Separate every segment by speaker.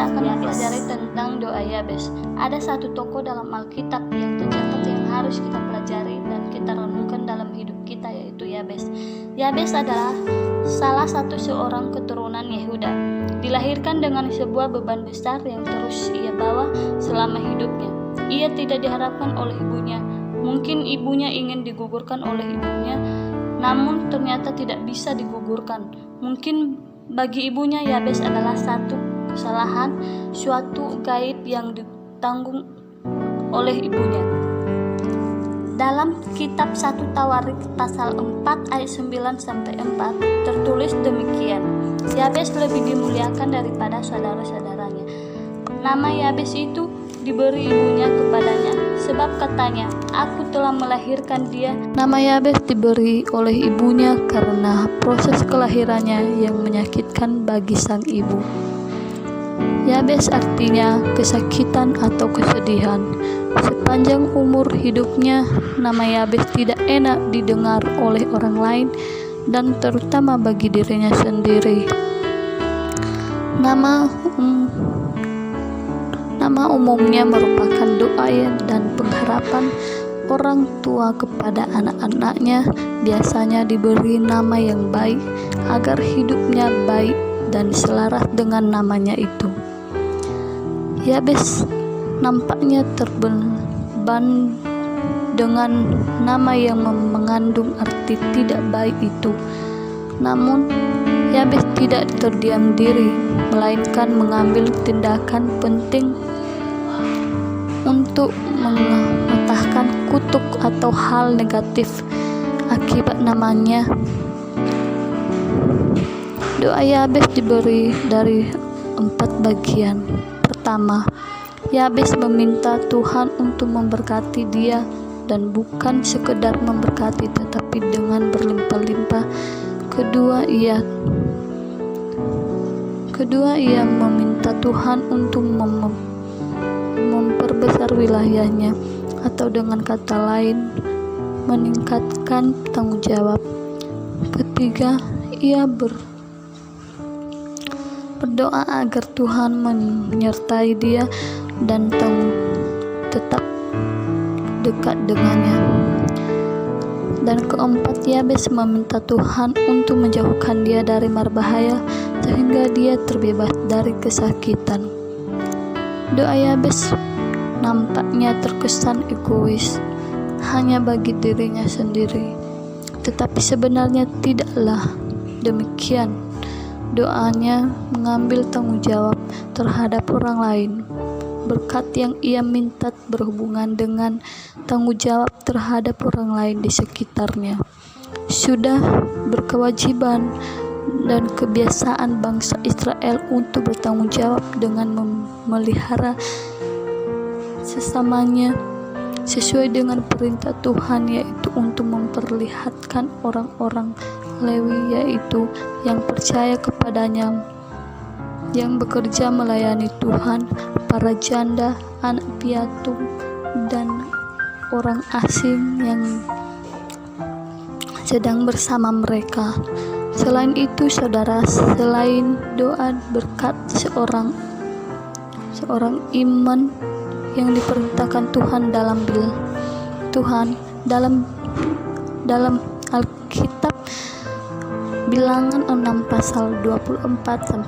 Speaker 1: kita akan mempelajari tentang doa Yabes. Ada satu tokoh dalam Alkitab yang tercatat yang harus kita pelajari dan kita renungkan dalam hidup kita, yaitu Yabes. Yabes adalah salah satu seorang keturunan Yehuda. Dilahirkan dengan sebuah beban besar yang terus ia bawa selama hidupnya. Ia tidak diharapkan oleh ibunya. Mungkin ibunya ingin digugurkan oleh ibunya, namun ternyata tidak bisa digugurkan. Mungkin bagi ibunya Yabes adalah satu kesalahan, suatu gaib yang ditanggung oleh ibunya. Dalam kitab 1 Tawarik pasal 4 ayat 9-4 tertulis demikian. Yabes lebih dimuliakan daripada saudara-saudaranya. Nama Yabes itu diberi ibunya kepadanya, sebab katanya, aku telah melahirkan dia. Nama Yabes diberi oleh ibunya karena proses kelahirannya yang menyakitkan bagi sang ibu. Yabes artinya kesakitan atau kesedihan. Sepanjang umur hidupnya, nama Yabes tidak enak didengar oleh orang lain dan terutama bagi dirinya sendiri. Nama umumnya merupakan doa dan pengharapan orang tua kepada anak-anaknya. Biasanya diberi nama yang baik agar hidupnya baik dan selaras dengan namanya itu. Yabes nampaknya terbeban dengan nama yang mengandung arti tidak baik itu. Namun Yabes tidak terdiam diri, melainkan mengambil tindakan penting untuk mematahkan kutuk atau hal negatif akibat namanya. Doa Yabes diberi dari 4 bagian. Pertama, Yabes meminta Tuhan untuk memberkati dia, dan bukan sekedar memberkati tetapi dengan berlimpah-limpah. Kedua, ia meminta Tuhan untuk memperbesar wilayahnya, atau dengan kata lain, meningkatkan tanggung jawab. Ketiga, ia berdoa agar Tuhan menyertai dia dan tetap dekat dengannya. Dan keempat, Yabes meminta Tuhan untuk menjauhkan dia dari mara bahaya sehingga dia terbebas dari kesakitan. Doa Yabes nampaknya terkesan egois, hanya bagi dirinya sendiri. Tetapi sebenarnya tidaklah demikian. Doanya mengambil tanggung jawab terhadap orang lain. Berkat yang ia minta berhubungan dengan tanggung jawab terhadap orang lain di sekitarnya. Sudah berkewajiban dan kebiasaan bangsa Israel untuk bertanggung jawab dengan memelihara sesamanya sesuai dengan perintah Tuhan, yaitu untuk memperlihatkan orang-orang Lewi, yaitu yang percaya kepadanya, yang bekerja melayani Tuhan, para janda, anak piatu, dan orang asing yang sedang bersama mereka. Selain itu, saudara, selain doa berkat seorang iman yang diperintahkan Tuhan dalam Alkitab, Bilangan 6 pasal 24-26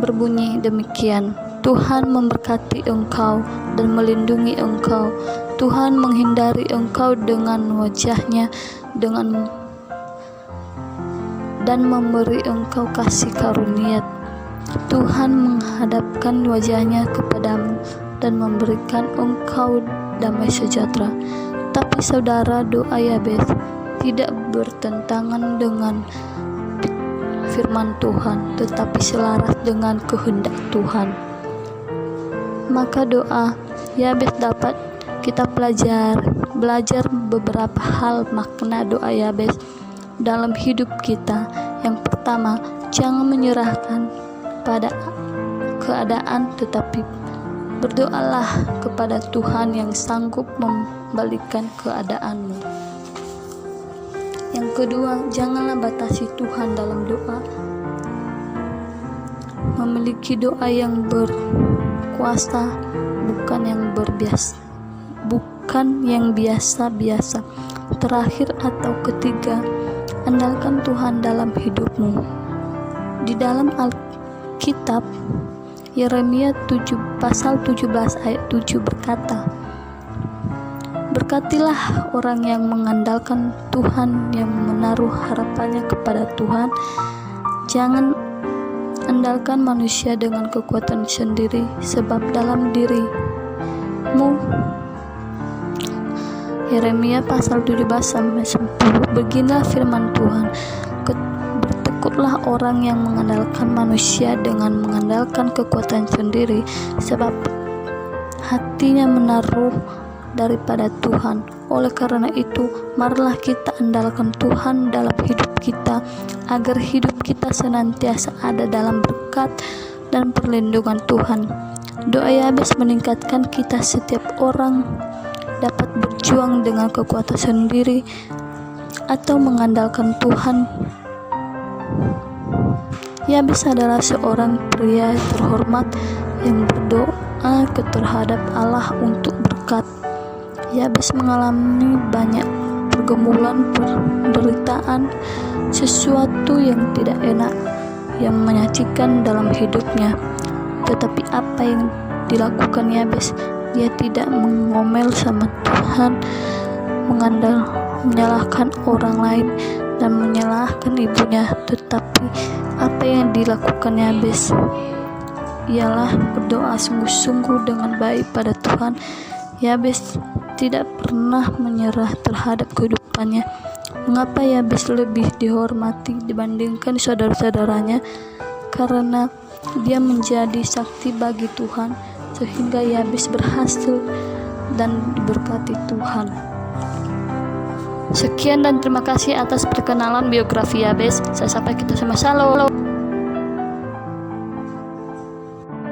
Speaker 1: berbunyi demikian. Tuhan memberkati engkau dan melindungi engkau. Tuhan menghindari engkau dengan wajahnya dan memberi engkau kasih karunia. Tuhan menghadapkan wajahnya kepadamu dan memberikan engkau damai sejahtera. Tapi saudara, doa Yabes tidak bertentangan dengan firman Tuhan, tetapi selaras dengan kehendak Tuhan. Maka doa Yabes dapat kita belajar beberapa hal makna doa Yabes dalam hidup kita. Yang pertama, jangan menyerahkan pada keadaan, tetapi berdoalah kepada Tuhan yang sanggup membalikan keadaanmu. Yang kedua, janganlah batasi Tuhan dalam doa. memiliki doa yang berkuasa, bukan yang biasa-biasa. Terakhir atau ketiga, andalkan Tuhan dalam hidupmu. Di dalam Alkitab, Yeremia pasal 17 ayat 7 berkata, "Berkatilah orang yang mengandalkan Tuhan, yang menaruh harapannya kepada Tuhan. Jangan andalkan manusia dengan kekuatan sendiri, sebab dalam dirimu." Yeremia pasal 17 sampai 10. Beginilah firman Tuhan, "Bertekutlah orang yang mengandalkan manusia dengan mengandalkan kekuatan sendiri, sebab hatinya menaruh daripada Tuhan. Oleh karena itu, marilah kita andalkan Tuhan dalam hidup kita, agar hidup kita senantiasa ada dalam berkat dan perlindungan Tuhan." Doa Yabes mengingatkan kita setiap orang dapat berjuang dengan kekuatan sendiri atau mengandalkan Tuhan. Yabes adalah seorang pria terhormat yang berdoa terhadap Allah untuk berkat. Yabes mengalami banyak pergumulan, penderitaan, sesuatu yang tidak enak yang menyakitkan dalam hidupnya. Tetapi apa yang dilakukan Yabes? Dia tidak mengomel sama Tuhan, menyalahkan orang lain, dan menyalahkan ibunya. Tetapi apa yang dilakukan Yabes ialah berdoa sungguh-sungguh dengan baik pada Tuhan. Yabes tidak pernah menyerah terhadap kehidupannya. Mengapa Yabes lebih dihormati dibandingkan saudara-saudaranya? Karena dia menjadi sakti bagi Tuhan, sehingga Yabes berhasil dan diberkati Tuhan. Sekian dan terima kasih atas perkenalan biografi Yabes. Saya sampai kita sama. Shalom.